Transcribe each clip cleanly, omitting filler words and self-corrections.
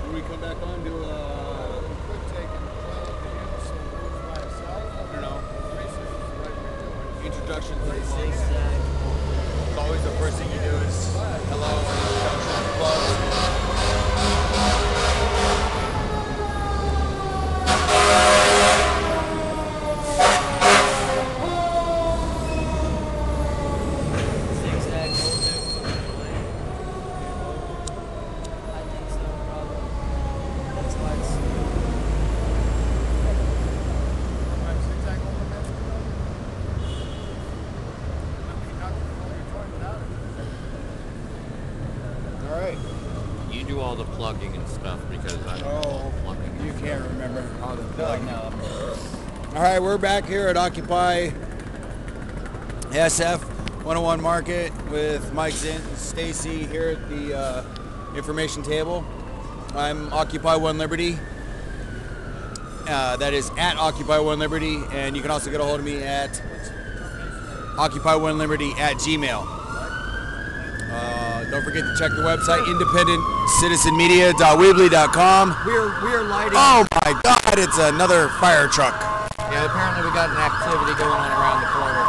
when we come back on, do I don't know, introduction to the club. It's always the first thing you do is hello, introduction to the club. You do all the plugging and stuff because I don't do all the plugging. You can't remember how to plug now. All right, we're back here at Occupy SF 101 Market with Mike Zint and Stacy here at the information table. I'm Occupy One Liberty. That is at Occupy One Liberty, and you can also get a hold of me at occupyoneliberty@gmail.com. Don't forget to check the website, independentcitizenmedia.weebly.com. We're lighting. Oh my God, it's another fire truck. Yeah, apparently we got an activity going on around the corner.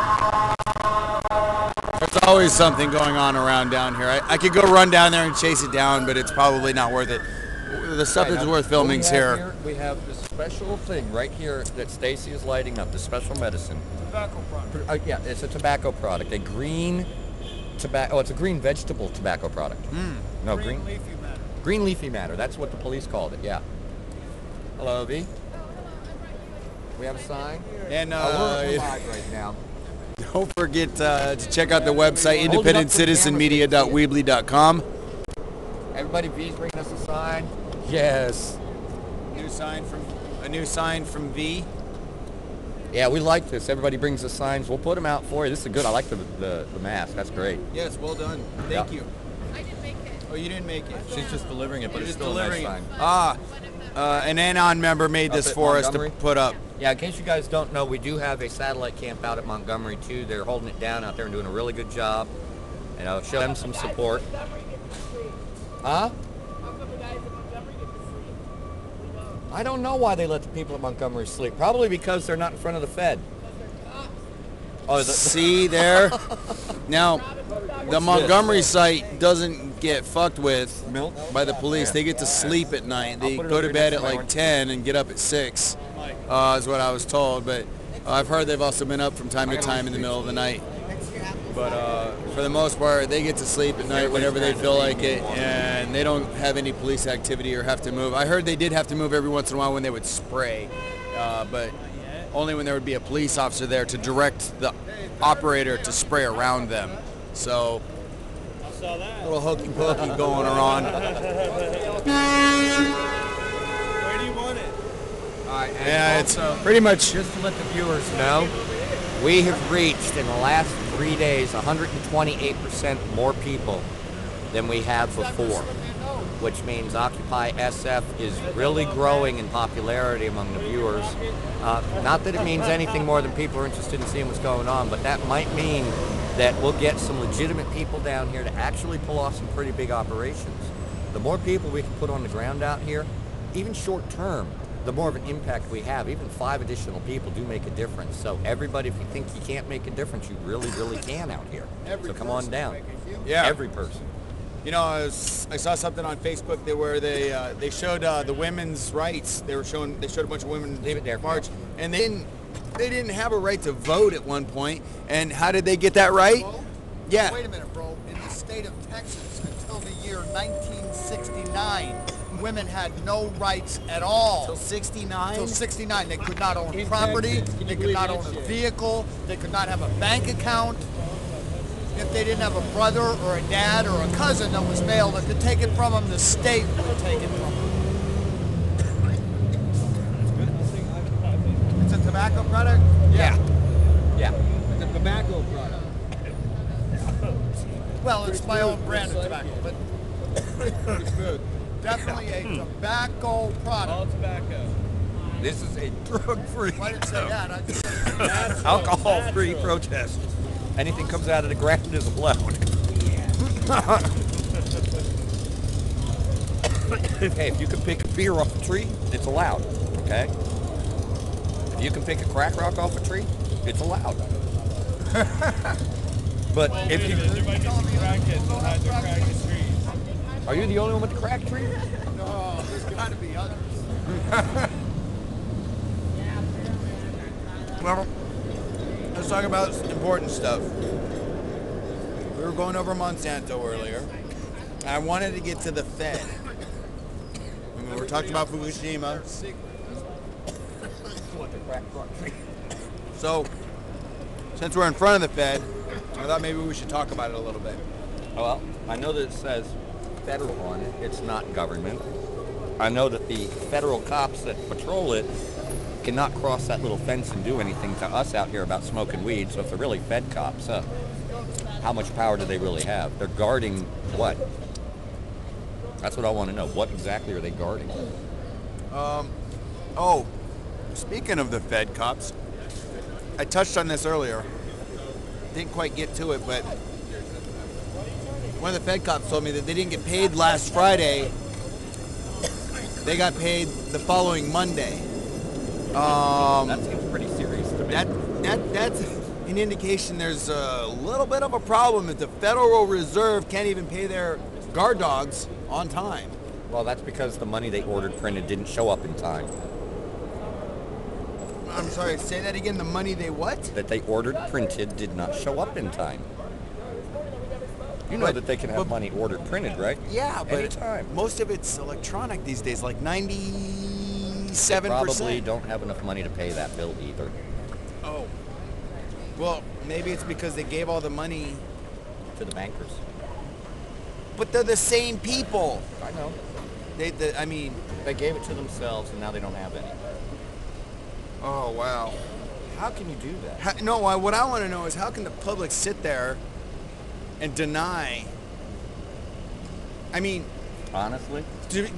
There's always something going on around down here. I could go run down there and chase it down, but it's probably not worth it. The stuff that's worth filming is here. We have this special thing right here that Stacy is lighting up, the special medicine. Tobacco product. Yeah, it's a tobacco product, a green tobacco. Oh, it's a green vegetable tobacco product. No, green leafy matter. Green leafy matter. That's what the police called it. Yeah. Hello, V. We have a sign. And we're live right now. don't forget to check out the website, independentcitizenmedia.weebly.com. Everybody, V's bringing us a sign. Yes. A new sign from V. Yeah, we like this. Everybody brings us signs. We'll put them out for you. This is good. I like the mask. That's great. Yes, well done. Thank you. I didn't make it. Oh, you didn't make it. She's just delivering it, but it's still a nice sign. An Anon member made this for us to put up. Yeah, in case you guys don't know, we do have a satellite camp out at Montgomery, too. They're holding it down out there and doing a really good job. And I'll show them some support. Huh? I don't know why they let the people at Montgomery sleep. Probably because they're not in front of the Fed. Oh, see there? Now, the Montgomery site doesn't get fucked with by the police. They get to sleep at night. They go to bed at like 10 and get up at 6, is what I was told. But I've heard they've also been up from time to time in the middle of the night. But for the most part, they get to sleep at night whenever they feel like it, and they don't have any police activity or have to move. I heard they did have to move every once in a while when they would spray, but only when there would be a police officer there to direct the operator to spray around them. So, I saw that. A little hokey pokey going on. Where do you want it? All right, yeah, it's pretty much. Just to let the viewers know, we have reached in the last 3 days 128% more people than we have before, which means Occupy SF is really growing in popularity among the viewers. Not that it means anything more than people are interested in seeing what's going on, but that might mean that we'll get some legitimate people down here to actually pull off some pretty big operations. The more people we can put on the ground out here, even short term, the more of an impact we have. Even 5 additional people do make a difference. So everybody, if you think you can't make a difference, you really, really can out here. So come on down. Yeah. Every person. You know, I saw something on Facebook where they showed the women's rights. They showed a bunch of women Leave it there. march, and they didn't have a right to vote at one point. And how did they get that right? Yeah. Wait a minute, bro. In the state of Texas, until the year 1969, women had no rights at all. Till 69? Till 69. They could not own property. They could not own a vehicle. They could not have a bank account. If they didn't have a brother or a dad or a cousin that was male that could take it from them, the state would take it from them. It's a tobacco product? Yeah. Yeah. It's a tobacco product. Well, it's my own brand of tobacco, but It's good. definitely a tobacco product. All tobacco. This is a drug-free, Why did it say that? I just said alcohol-free protest. Anything comes out of the ground is allowed. Okay, if you can pick a beer off a tree, it's allowed. Okay? If you can pick a crack rock off a tree, it's allowed. But if you... There might be some crackheads that hide their crack in trees. Are you the only one with the crack tree? No, there's got to be others. Well, let's talk about important stuff. We were going over Monsanto earlier. I wanted to get to the Fed. I mean, we were talking about Fukushima. So, since we're in front of the Fed, I thought maybe we should talk about it a little bit. Well, I know that it says federal on it. It's not government. I know that the federal cops that patrol it cannot cross that little fence and do anything to us out here about smoking weed. So if they're really Fed cops, how much power do they really have? They're guarding what? That's what I want to know. What exactly are they guarding? Oh, speaking of the Fed cops, I touched on this earlier. Didn't quite get to it, but one of the Fed cops told me that they didn't get paid last Friday. They got paid the following Monday. That seems pretty serious to me. That's an indication there's a little bit of a problem that the Federal Reserve can't even pay their guard dogs on time. Well, that's because the money they ordered printed didn't show up in time. I'm sorry, say that again. The money they what? That they ordered printed did not show up in time. You know that they can have money ordered printed, right? Yeah, but anytime. Most of it's electronic these days, like 97%. They probably don't have enough money to pay that bill either. Oh. Well, maybe it's because they gave all the money to the bankers. But they're the same people. I know. I mean, they gave it to themselves and now they don't have any. Oh, wow. How can you do that? What I want to know is how can the public sit there and deny? I mean, honestly, to be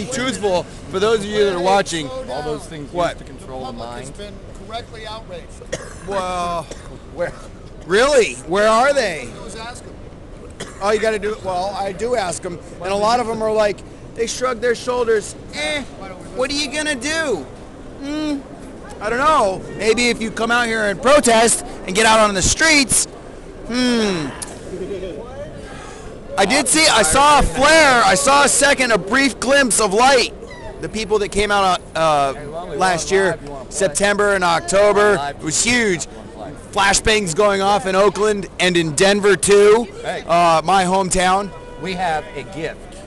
truthful, for those of you that are watching, all those things used to control the mind. Has been correctly outraged. Well, where? Really? Where are they? Who's asking? All you got to do, well, I do ask them, and a lot of them are like, they shrug their shoulders. What are you gonna do? I don't know. Maybe if you come out here and protest and get out on the streets. I saw a flare. I saw a brief glimpse of light. The people that came out last year, September and October, it was huge. Flashbangs going off in Oakland and in Denver too, my hometown. We have a gift.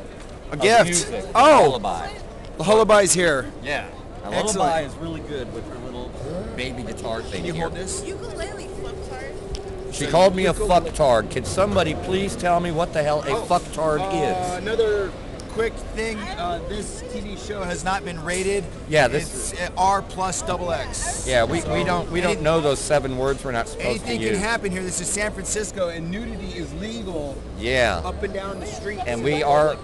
A gift? Music, oh, lullaby. The lullaby's here. Yeah, a lullaby is really good with her little baby guitar thing. Can you hold this? Ukulele fucktard. She called me a fucktard. Can somebody please tell me what the hell a fucktard is? Another quick thing. This TV show has not been rated. Yeah, it's R+XX. Yeah, we don't know those 7 words we're not supposed to use. Anything can happen here. This is San Francisco, and nudity is legal. Yeah. Up and down the street. And we are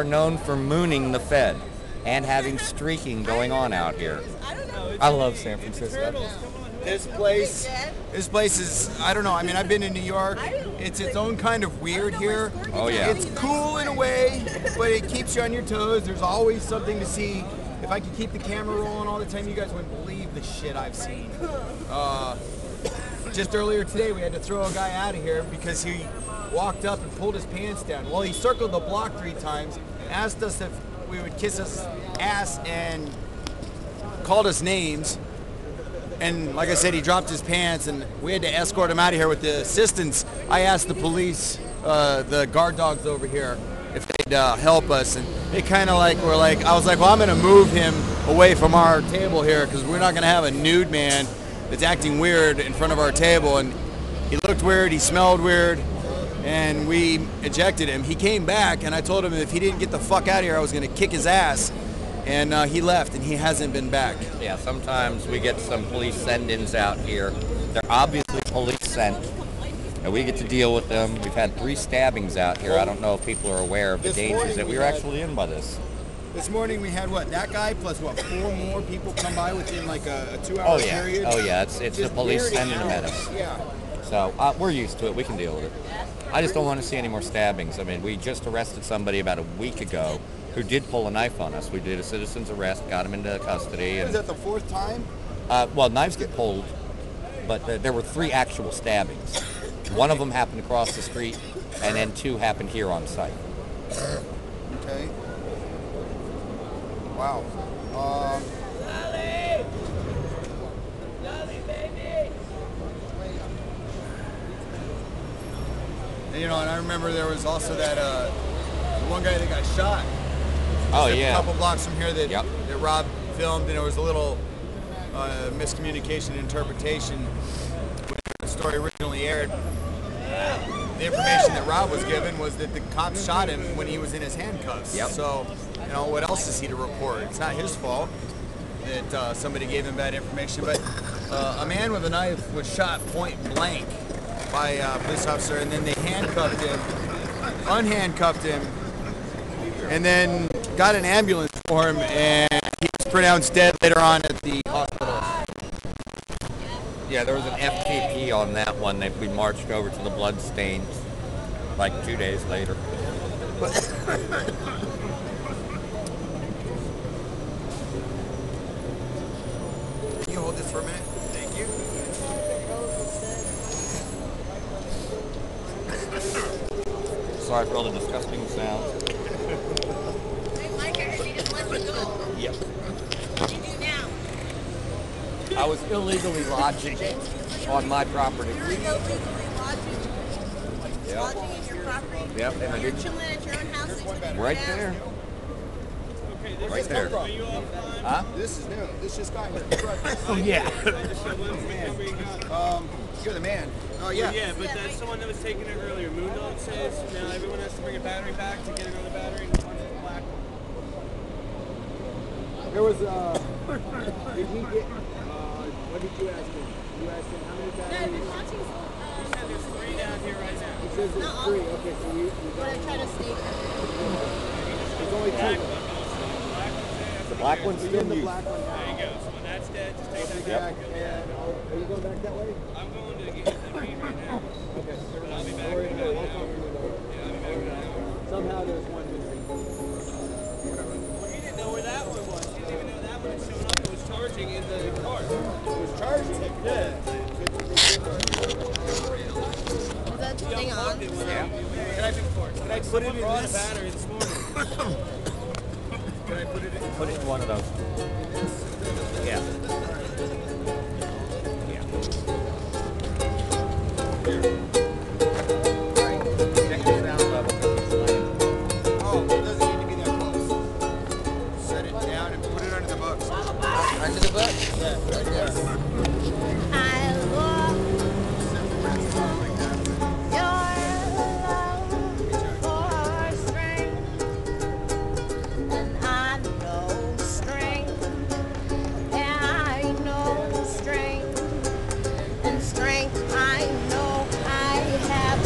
known for mooning the Fed and having streaking going on out here. I love San Francisco. This place is, I don't know, I mean, I've been in New York. It's its own kind of weird here. Oh, yeah. It's cool in a way, but it keeps you on your toes. There's always something to see. If I could keep the camera rolling all the time, you guys wouldn't believe the shit I've seen. Just earlier today, we had to throw a guy out of here because he walked up and pulled his pants down. Well, he circled the block 3 times, asked us if we would kiss his ass, and called us names. And like I said, he dropped his pants, and we had to escort him out of here with the assistance. I asked the police, the guard dogs over here, if they'd help us, and they kind of like were like, I was like, well, I'm going to move him away from our table here because we're not going to have a nude man that's acting weird in front of our table. And he looked weird, he smelled weird, and we ejected him. He came back, and I told him if he didn't get the fuck out of here, I was going to kick his ass. And he left, and he hasn't been back. Yeah, sometimes we get some police send-ins out here. They're obviously police sent, and we get to deal with them. We've had 3 stabbings out here. I don't know if people are aware of the dangers that we were actually in by this. This morning we had, that guy plus, 4 more people come by within like a 2-hour period? Oh, yeah, it's the police sending them at us. Yeah. So we're used to it. We can deal with it. I just don't want to see any more stabbings. I mean, we just arrested somebody about a week ago who did pull a knife on us. We did a citizen's arrest, got him into custody. Is that the 4th time? Well, knives get pulled, but there were 3 actual stabbings. One of them happened across the street, and then 2 happened here on site. Okay. Wow. And, you know, and I remember there was also that one guy that got shot. Oh, Just yeah. A couple blocks from here that, Yep. that Rob filmed, and there was a little miscommunication interpretation when the story originally aired. The information that Rob was given was that the cops shot him when he was in his handcuffs. Yep. So, you know, what else is he to report? It's not his fault that somebody gave him bad information, but a man with a knife was shot point blank by a police officer, and then they handcuffed him, unhandcuffed him, and then got an ambulance for him, and he was pronounced dead later on at the hospital. Yeah, there was an FTP on that one that we marched over to the bloodstains like 2 days later. Can you hold this for a minute? Thank you. Sorry for all the disgusting sounds. Hey, Mike, I heard you just let me go. Yep. What do you do now? I was illegally lodging on my property. You're illegally lodging, Yep. lodging in your property? Yep, and I You're did chilling at your own house. It's been right out. there. Okay, this Right is there. Are you offline? Huh? This is new. This just got here. Oh, yeah. You're the man. Oh, yeah. Yeah, but that's the one that was taking it earlier. Moondog says now everyone has to bring a battery back to get another battery, and the one's the black one. There was, did he get, what did you ask him? You asked him how many No, I've batteries? been watching. He said there's 3 down here right now. He says Not it's all. 3. Okay, so you But I try to stay. there's only 2. The black one's So still you're in the used. black one now. There you go. So when that's dead, just take that Back, back. and are you going back that way? I'm going to get the green right now. Okay. But I'll be back. Don't worry in about it. about I'll an talk hour. to you later. Yeah, I'll be back in an hour. Somehow there's one missing. Well, he didn't know where that one was. He didn't even know that one had shown up. It was charging in the car. It was charging. Yeah. Is that thing on? Can I put it in this? Battery this morning. Can I put it in? Put it in one of those. Yeah. Yeah. Right. Check the sound level. Oh, it doesn't need to be that close. Set it down and put it under the books. Under the book? Yeah, right there. I love your love for strength, and I know strength, and I know strength, and strength I know I have.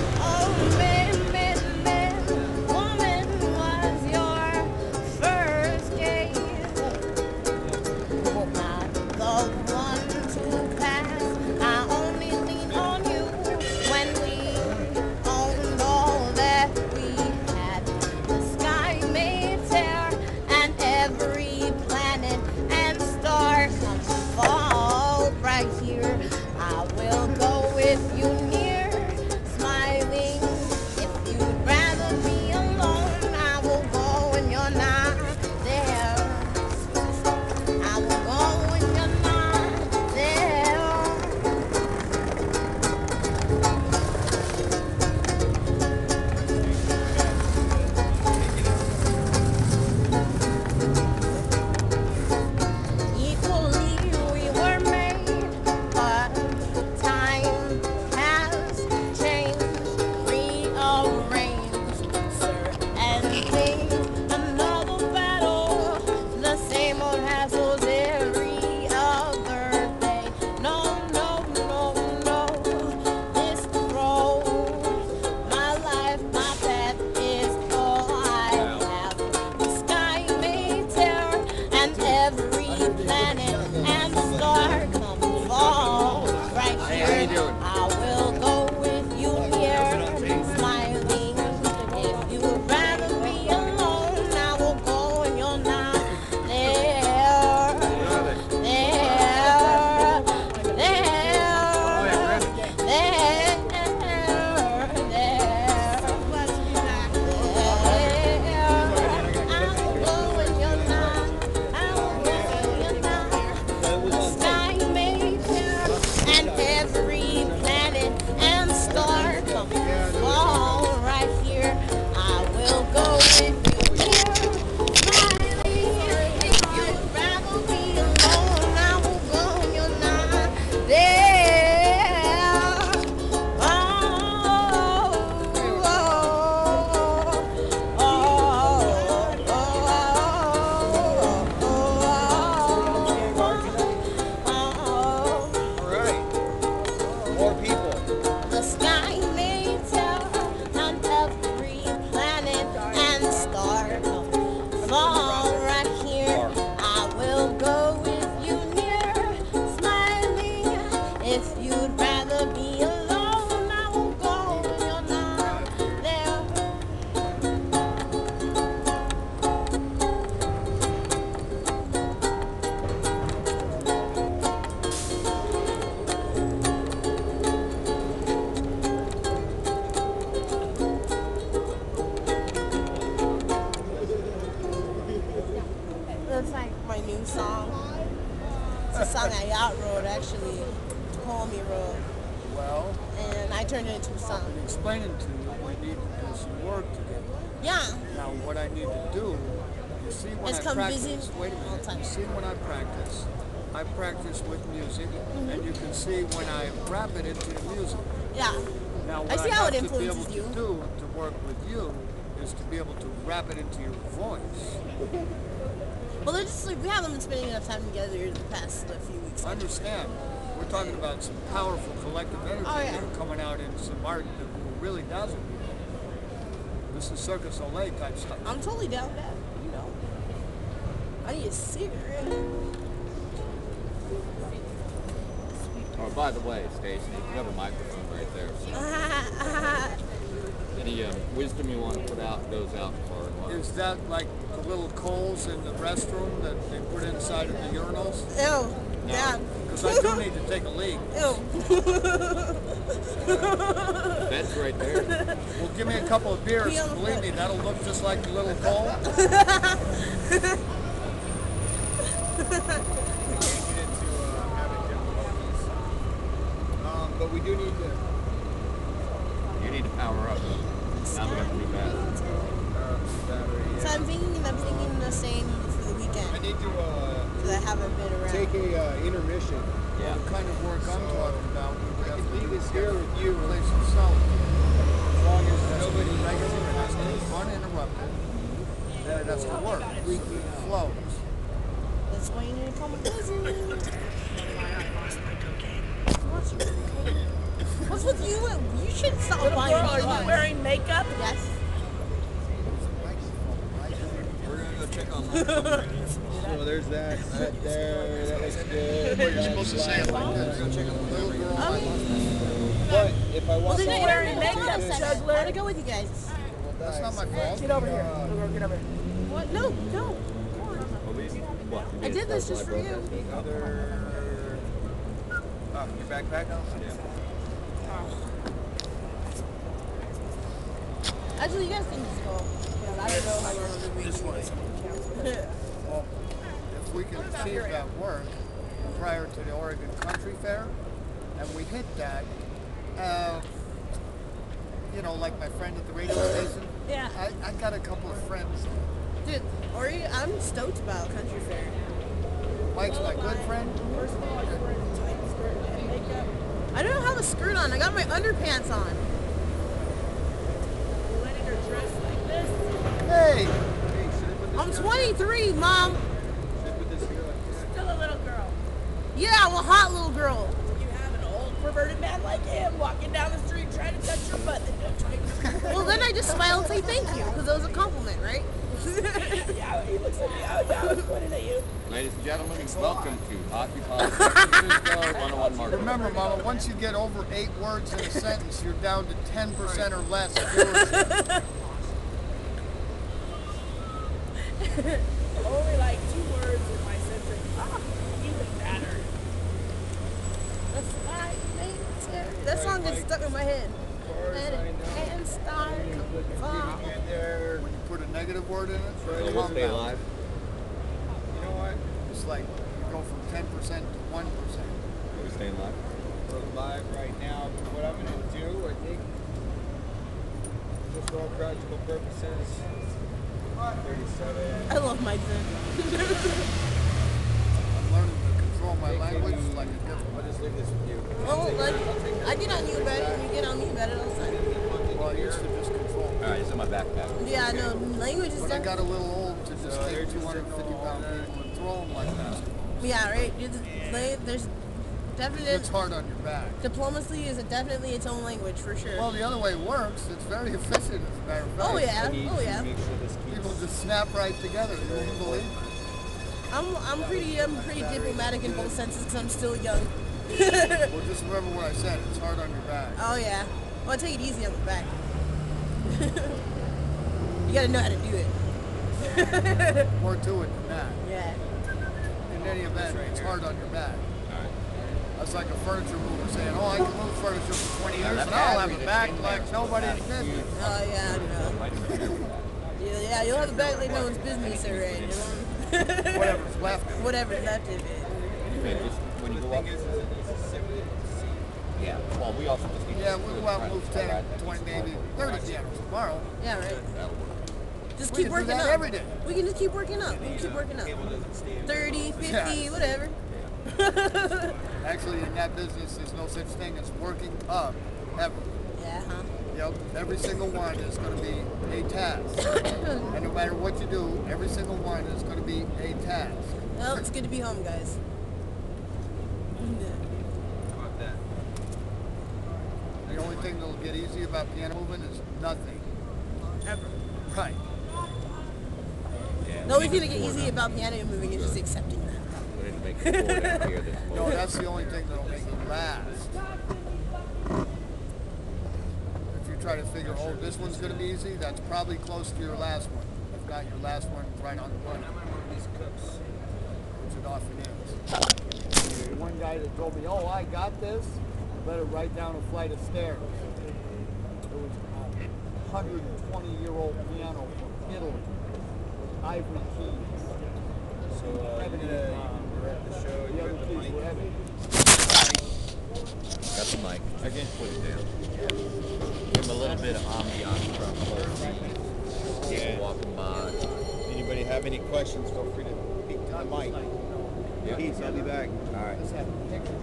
new song. It's a song that Yacht wrote, actually. Homie wrote. Well, And I turned it into a I've song. been explaining to you we need to do some work together. Yeah. Now, what I need to do, you see when It's I come practice, busy wait a all the minute, time. you see when I practice with music, and you can see when I wrap it into the music. Yeah. Now, I what see I how have it to be able influences to you. do to work with you is to be able to wrap it into your voice. Well, they're just like, we haven't been spending enough time together the past few weeks. I understand. We're talking about some powerful collective energy Oh, yeah. here coming out in some art that will really dazzle people. This is Circus Olay type stuff. I'm totally down with that, you know. I need a cigarette. Oh, by the way, Stacy, you have a microphone right there. So any wisdom you want to put out goes out far and wide. Is that like the little coals in the restroom that they put inside of the urinals? Ew. Yeah. Because I do need to take a leak. Ew. Bed's right there. Well, give me a couple of beers. Pee on the Believe foot. me, that'll look just like the little coal. But we do need to. You need to power up. Now we got the new battery. So I'm thinking the same for the I weekend. need to Because I haven't been around. take a intermission. Yeah. The kind of work I'm talking about. I can leave this here with you. Place itself. As long as nobody It has to be uninterrupted. Then it has to work. It flows. That's why you need to come visit. What's with you? You should stop buying Girl, are drugs. you wearing makeup? Yes. We're gonna go check on Montgomery. So there's that right there. That looks good. You're supposed to say it like this. Go check on Little Montgomery. girl. But if I Well, walk then out, you're wearing wearing makeup, makeup. juggler. I want to go with you guys. That's not my fault. Get over here. Little girl, get over here. What? No, no. What? I did this just for you. other. Your backpack? Yeah. Actually, you guys can just go. I don't know how you're going to This way. Well, if we can achieve that work prior to the Oregon Country Fair, and we hit that, you know, like my friend at the radio station, Yeah. I got a couple of friends. Dude, I'm stoked about Country Fair. Mike's my good friend. First of all, you're wearing a tight skirt and makeup. I don't have a skirt on. I got my underpants on. You're letting her dress like this. Hey, I'm 23, Mom. Still a little girl. Yeah, I'm a hot little girl. You have an old perverted man like him walking down the street trying to touch your butt. Then don't touch your Well, then I just smile and say thank you, because that was a compliment, right? Yeah, he looks at me. I was pointing at you. Ladies and gentlemen, welcome to OccupySFTV 101 Market. remember, Mama, once you get over 8 words in a sentence, you're down to 10% or less viewership. Only like 2 words in my sentence. Ah, even better. That song gets stuck in my head. And start. When you put a negative word in it, So we'll stay live. You know what? it's like you go from 10% to 1%. Are we staying live? We're live right now. But what I'm going to do, I think, just for all practical purposes, 37. I love Mike Zint. I'm learning to control my language like a different. I'll just leave this with you. Oh, like, I get on you better, you get on me better all the time. Well, I used to just control. Alright, it's in my backpack. Yeah, I know. Language is But I got a definitely. little old to just take 250-pound people and throw them like basketballs. Yeah, right. There's definite. It's hard on your back. Diplomacy is definitely its own language for sure. Well, the other way works. It's very efficient, as a matter of fact. Oh yeah, oh yeah. People just snap right together. You wouldn't believe it. I'm pretty diplomatic in both senses because I'm still young. Well, just remember what I said. It's hard on your back. Oh yeah. Well, take it easy on the back. You gotta know how to do it. More to it than that. Yeah. In any event, it's hard on your back. That's like a furniture mover saying, "Oh, I can move furniture for 20 years, and I'll have a back like nobody's business." Oh yeah, I know. Yeah, you'll have a back like no one's business already. You know? Whatever's left. Whatever's left of it. When you go up. Yeah. Well, we also just need Yeah, we'll move 10, 20, maybe 30 pianos tomorrow. Yeah, right. That'll work. Just We keep can do working that up. every day. We can just keep working up. We can keep working up. 30, 50, Yeah. whatever. Actually, in that business, there's no such thing as working up, ever. Yeah, huh? Yep, every single one is going to be a task. And no matter what you do, every single one is going to be a task. Well, it's good to be home, guys. The only thing that'll get easy about piano moving is nothing. Ever. Right. The only thing that get easy about piano moving is just accepting that. We need to make a board out here that's No, that's the only thing that'll make it last. If you try to figure, oh, this one's going to be easy, that's probably close to your last one. If not, your last one right on the money. Which it often is. One guy that told me, oh, I got this, let it right down a flight of stairs. It was a 120-year-old piano from Italy, ivory keys. So you're at the show. The other keys were heavy. Got the mic. I can put it down. Give him a little bit of ambiance from people walking by. Anybody have any questions? Feel free to speak to the mic. Yeah. Peace. I'll be back. All right. Let's have a picture.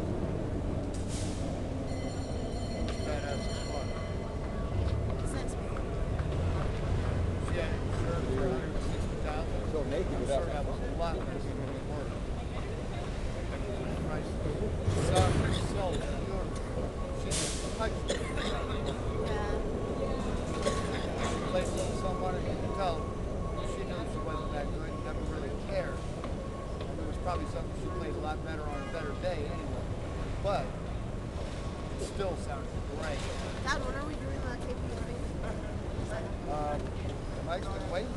Yeah, sure, for 160,000. So naked I'm without sure that was a lot less than it was. Price. Some sell beautiful. She just touched it. Played with someone, and you can tell she knew she wasn't that good, never really cared. And it was probably something she played a lot better on a better day anyway. But it still sounded great. Dad, when are we doing the KP thing? Mike's been waiting.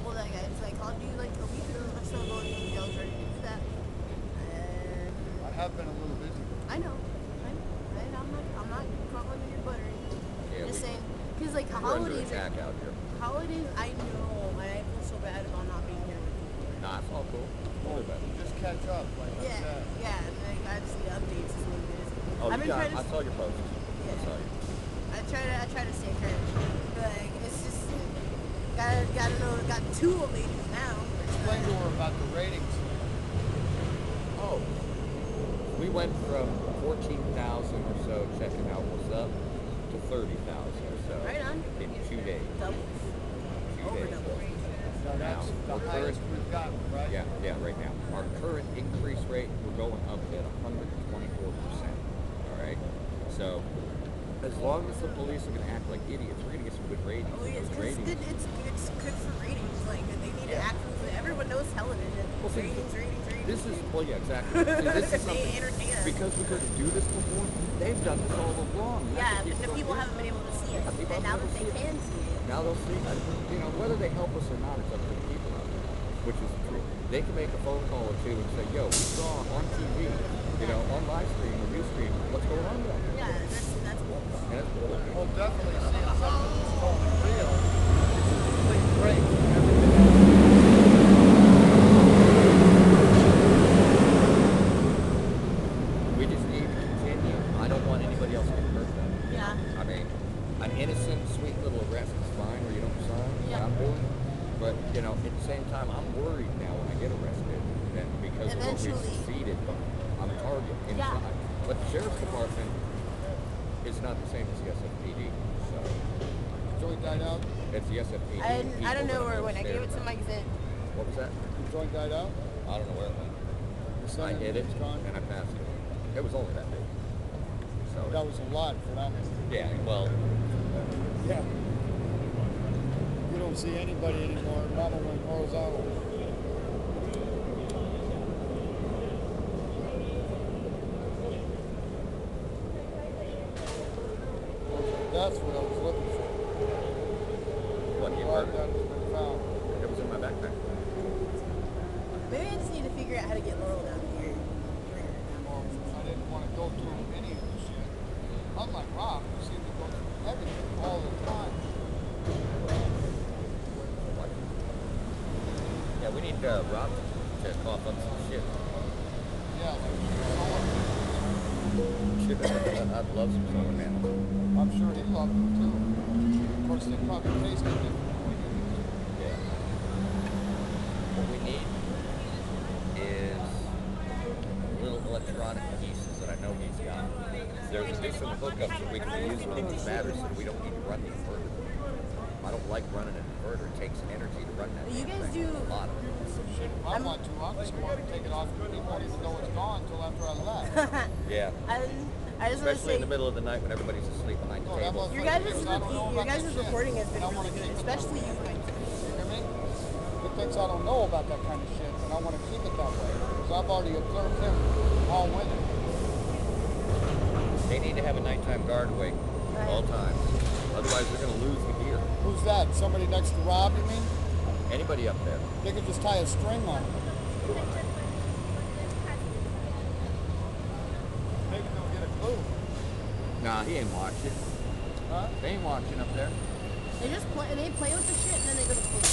Well, that guy, it's like, I'll do like a week ago. I'm still going to I was ready to do that. And I have been a little busy. I know. I'm not crumbling in your butter. Yeah, Just saying. Because like We're under holidays, attack out here. holidays, I know. I feel so bad about not being here with you. Nah, it's all cool. Don't worry about it. Just catch up, like I Yeah, said. yeah. And like, I just need updates is what it is. Oh, I've you been got, trying to. I saw your post. I saw you. I try to stay current. But like, it's just gotta know. Got 2 old ladies now. Explain to her about the ratings. Oh, we went from 14,000 or so checking out what's up to 30,000 or so Right on. in 2 days. Doubles. 2 Over days. doubles. Now that's the we're highest current- we've gotten, right? Yeah, right now. Our current increase rate, we're going up at 124%. All right? So, as long as the police are going to act like idiots, we're going to get some good ratings. Oh, yeah, Those it's ratings. good. It's good for ratings. Like they need to Yeah. act. Everyone knows television. Well, see, ratings. This is, well, yeah, exactly. See, this is They something, entertain us. because we couldn't do this before, they've done this all along. That's Yeah, what but the don't people get. haven't been able to see it. Yeah, people And now haven't that they been able to can see it. Now they'll see, you know, whether they help us or not, it's up to the people out there, which is the truth. They can make a phone call or two and say, yo, we saw on TV, you know, on live stream or news stream, what's going on down there? Yeah, that's cool. And that's cool. We'll definitely see something that's totally real. It's a complete break from everything else. We just need to continue. I don't want anybody else getting hurt. Yeah. I mean, an innocent, sweet little arrest is fine where you don't sign what Yeah. I'm doing. But, you know, at the same time, I'm worried now when I get arrested that because of what we Eventually. succeeded on the target inside. But the sheriff's department is not the same as the SFPD. So Joint died out? it's the SFPD. I don't know people where when I that gave it to are Mike Zint. What was that? The joint died out? I don't know where it went. The I son hit it is gone? and I passed it. It was only that big. So That was a lot for that one. yeah, well, Yeah. You don't see anybody anymore. Mama went horizontal. That's what I was looking for. what you All heard? that has been found. It was in my backpack. Maybe I just need to figure out how to get Laurel down here. Well, I didn't want to go through any of this shit. Unlike Rob, who seemed to go through everything all the time. Yeah, we We need Rob to cough up some shit. Yeah, I'd love some solar panels. I'm sure he loved them too. Of course, they probably tasted different than we do. Yeah. What we need is little electronic pieces that I know he's got. There's additional hookups that we can use with these batteries so we don't need to run the inverter. I don't like running an inverter. It takes energy to run that. You guys do. A lot of it. Shit, if I want to, I'll just go out and take it off. People won't even know it's gone until after I left. Yeah. I just want to Especially say, in the middle of the night when everybody's asleep behind the table. your guys' reporting has been really good, especially you guys. You hear me? He thinks I don't know about that kind of shit, and I want to keep it that way because I've already observed him all winter. They need to have a nighttime guard awake at all times. Otherwise, they're going to lose the gear. Who's that? Somebody next to Rob, you mean? Anybody up there. They could just tie a string on him. Maybe they'll get a clue. Nah, he ain't watching. Huh? They ain't watching up there. They just play with the shit and then they go to sleep.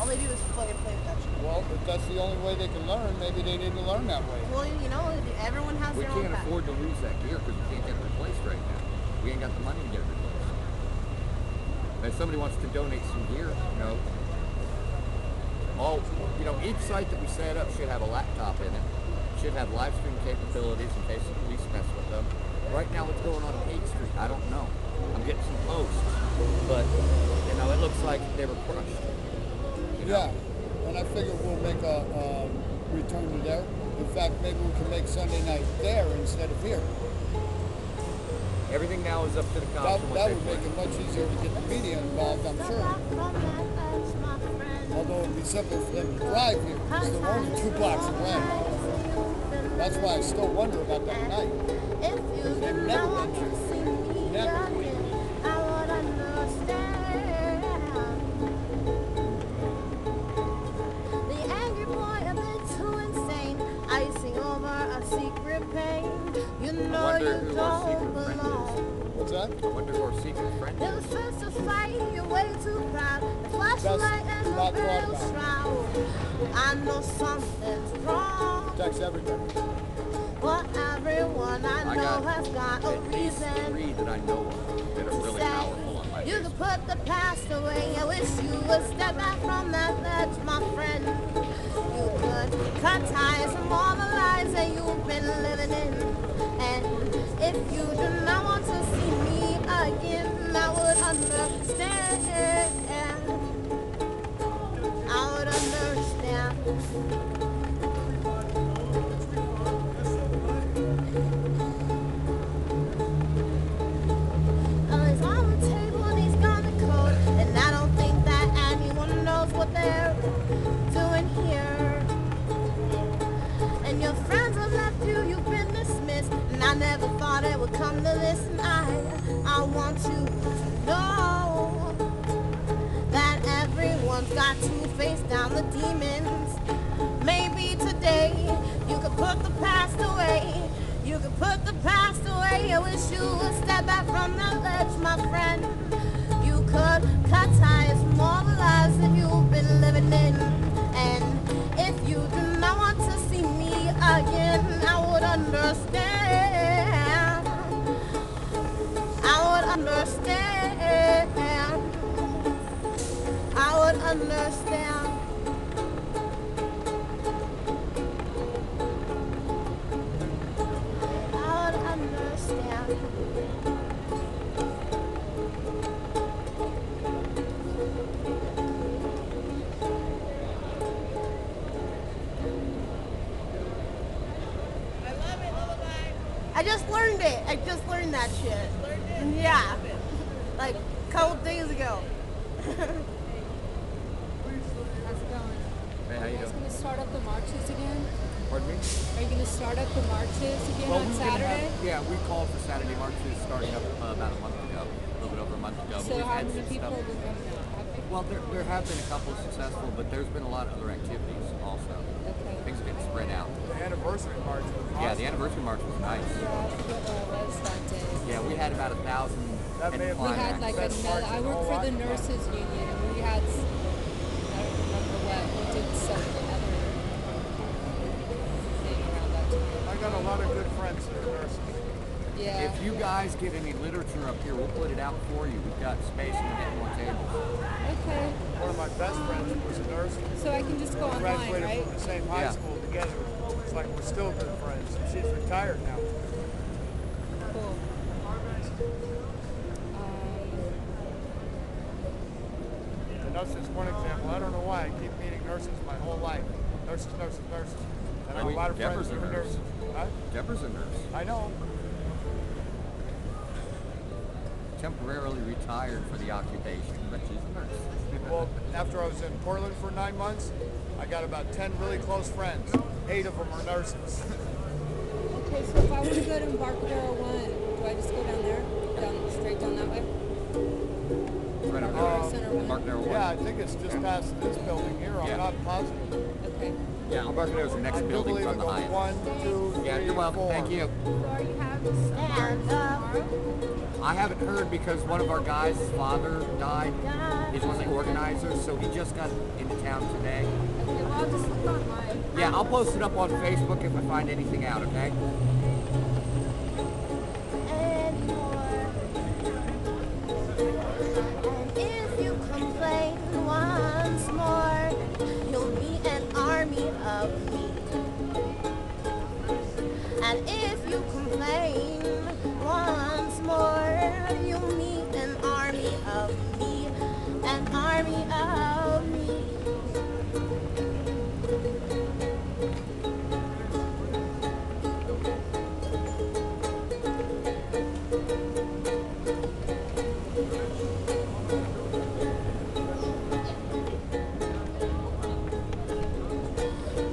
All they do is play with that shit. Well, if that's the only way they can learn, maybe they need to learn that way. Well, you know, everyone has We their own can't path. afford to lose that gear because we can't get it replaced right now. We ain't got the money to get it replaced. And if somebody wants to donate some gear, each site that we set up should have a laptop in it. Should have live stream capabilities in case the police mess with them. Right now, what's going on at 8th Street, I don't know. I'm getting some posts, but it looks like they were crushed. Yeah, and I figure we'll make a return to there. In fact, maybe we can make Sunday night there instead of here. Everything now is up to the cops. That would make it much easier to get the media involved, I'm sure. Although it would be simple for them to drive here, because they're only 2 blocks away. That's why I still wonder about that night. Because they've never been here. Never. You know you don't belong. What's that? I wonder who our secret friend It was is. first to fight, you're way too proud. The flashlight and the real shroud. I know something's wrong. Text everybody. But everyone I know has got a At least reason. 3 that I know of that are really powerful on my You list. could put the past away. I wish you would step back from that ledge, my friend. You could cut ties from all the lies that you've been living in. And if you do not want to see me again, I would understand. I would understand. He's on the table and he's got the code, and I don't think that anyone knows what they're doing here. And your friends have left you, you've been dismissed, and I never thought it would come to this. And I want you to know that everyone's got to face down the demons. Maybe today you could put the past away. You could put the past away. I wish you would step back from that ledge, my friend. You could cut ties from all the lives that you've been living in. And if you do not want to see me again, I would understand. I would understand. I would understand. I would understand. I just learned it. I just learned that shit. Yeah. Like a couple days ago. How's it going? Hey, how Are you you guys doing? going to start up the marches again? Pardon me? Are you going to start up the marches again on Saturday? We called for Saturday marches starting up about a month ago, a little bit over a month ago. So We've how had many some people stuff. have been coming out? Well, there have been a couple successful, but there's been a lot of other activities also. Okay. Things have been spread out. The anniversary march was awesome. Yeah, the anniversary march was nice. Yeah, I forget what it was that day. Yeah, we had about 1,000 That may have We been had like Best another, march I in work all for the Occupy. nurses union and we had, I don't remember what, we did some friends that are nurses. Yeah. If you guys get any literature up here, we'll put it out for you. We've got space and we're getting more tables. Okay. One of my best friends was a nurse. So I can just go We online, graduated right? from the same high school together. It's like we're still good friends. She's retired now. Cool. And that's just one example. I don't know why I keep meeting nurses my whole life. Nurses. And I have a lot of friends that are nurses. Huh? Deborah's a nurse. I know. Temporarily retired for the occupation, but she's a nurse. Well, after I was in Portland for 9 months, I got about 10 really close friends. 8 of them are nurses. Okay, so if I want to go to Embarcadero 1, do I just go down there? Straight down that way? Right up Embarcadero Center 1? Embarcadero 1. Yeah, I think it's just past this building here. I'm not positive. Okay. Yeah, Embarcadero's the next I do building believe from it the goes Hyatt. 1, 2, 3, Yeah, you're welcome. 4. Thank you. So are you having Stand up. I haven't heard because one of our guys' father died. He's one of the organizers, so he just got into town today. Okay, well, I'll just look online. Yeah, I'll post it up on Facebook if I find anything out, okay? Anymore. And if you complain once more, you'll meet an army of me. And if you complain once more, you'll meet an army of me. An army of me.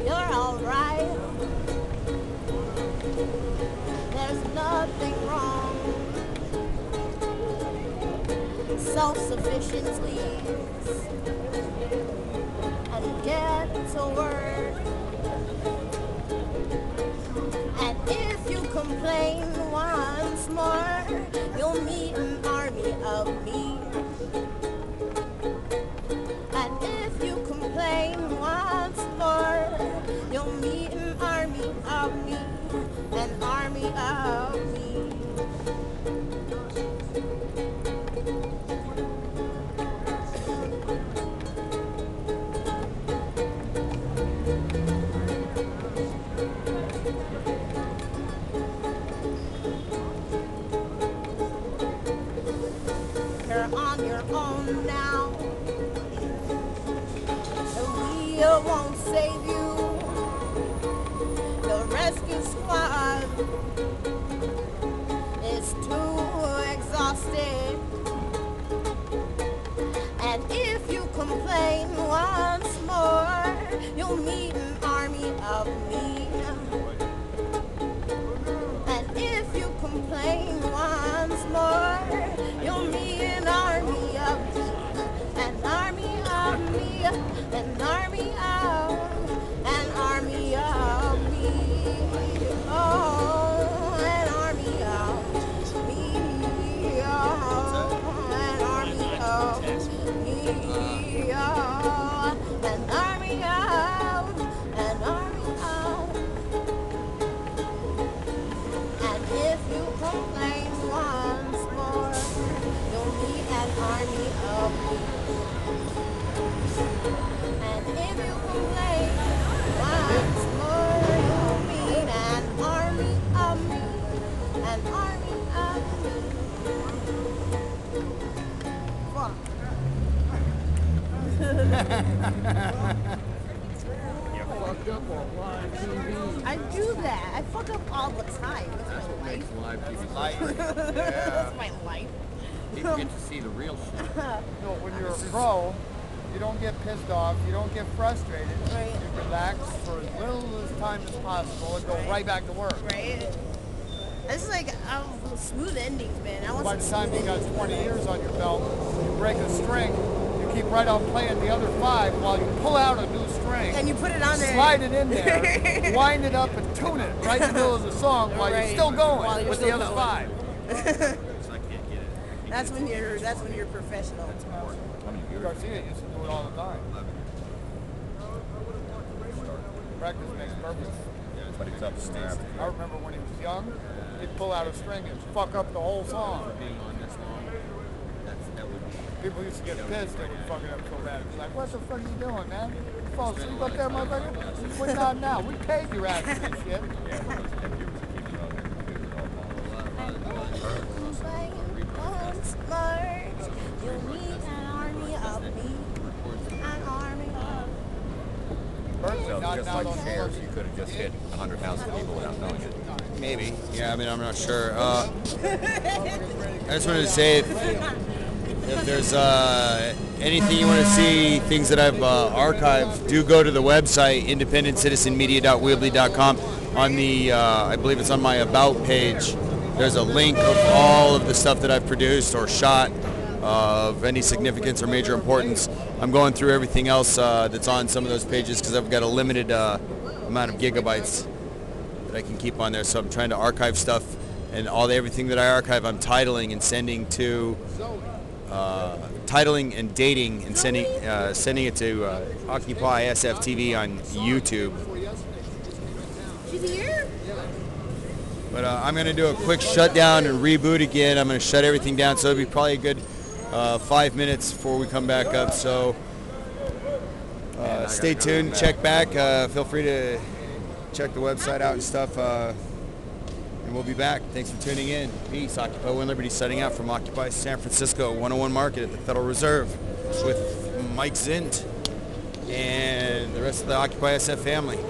You're alright. There's nothing wrong. Self-sufficient, please. And get to work. And if you complain once more, you'll meet an army of me. And if you complain once more, you'll meet an army of me. An army of me. You're on your own now. The wheel won't save you. The rescue squad is too exhausted. And if you complain once more, you'll meet an army of me. And if you complain once more, you'll meet an army of me. An army of me. An army of. An army of me. Oh, an army of me. Oh, an army of me. Oh, an army of. An army of. And if you complain once more, you'll meet an army of me. And if you complain once more, you'll meet an army of me. An army of me. Fuck. Fucked up on live TV. I do that. I fuck up all the time. That's my life. Makes live TV. That's my life. People get to see the real shit. No, when you're a pro, you don't get pissed off, you don't get frustrated. Right. You relax for as little as time as possible and go right back to work. Right? It's like smooth endings, man. I want By the some time you smooth got endings. 20 years on your belt, you break a string, you keep right on playing the other 5 while you pull out a new string. And you put it on there. Slide it in there, wind it up, and tune it right in the middle of the song while you're Right. still going While you're with the still other going. 5. That's when you're professional. Garcia used to do it all the time. Practice makes perfect. but it's up in there. I remember when he was young, he'd pull out a string and fuck up the whole song. People used to get pissed they would fuck it up so bad. It's like, what the fuck are you doing, man? You fall asleep up there, motherfucker? Quit on now. We paid your ass for this shit. You'll need an army of me. An army of So just like shares, you could have just hit 100,000 people without knowing it. Maybe. Yeah, I mean, I'm not sure. I just wanted to say if there's anything you want to see, things that I've archived, do go to the website, independentcitizenmedia.weebly.com. On the, I believe it's on my About page, there's a link of all of the stuff that I've produced or shot of any significance or major importance. I'm going through everything else that's on some of those pages because I've got a limited amount of gigabytes that I can keep on there. So I'm trying to archive stuff, and everything that I archive, I'm titling and sending to, titling and dating and sending it to OccupySFTV on YouTube. She's here? But I'm going to do a quick shutdown and reboot again. I'm going to shut everything down, so it'll be probably a good 5 minutes before we come back up. So stay tuned, check back. Feel free to check the website out and stuff. And we'll be back. Thanks for tuning in. Peace. Occupy One Liberty signing out from Occupy San Francisco 101 Market at the Federal Reserve with Mike Zint and the rest of the Occupy SF family.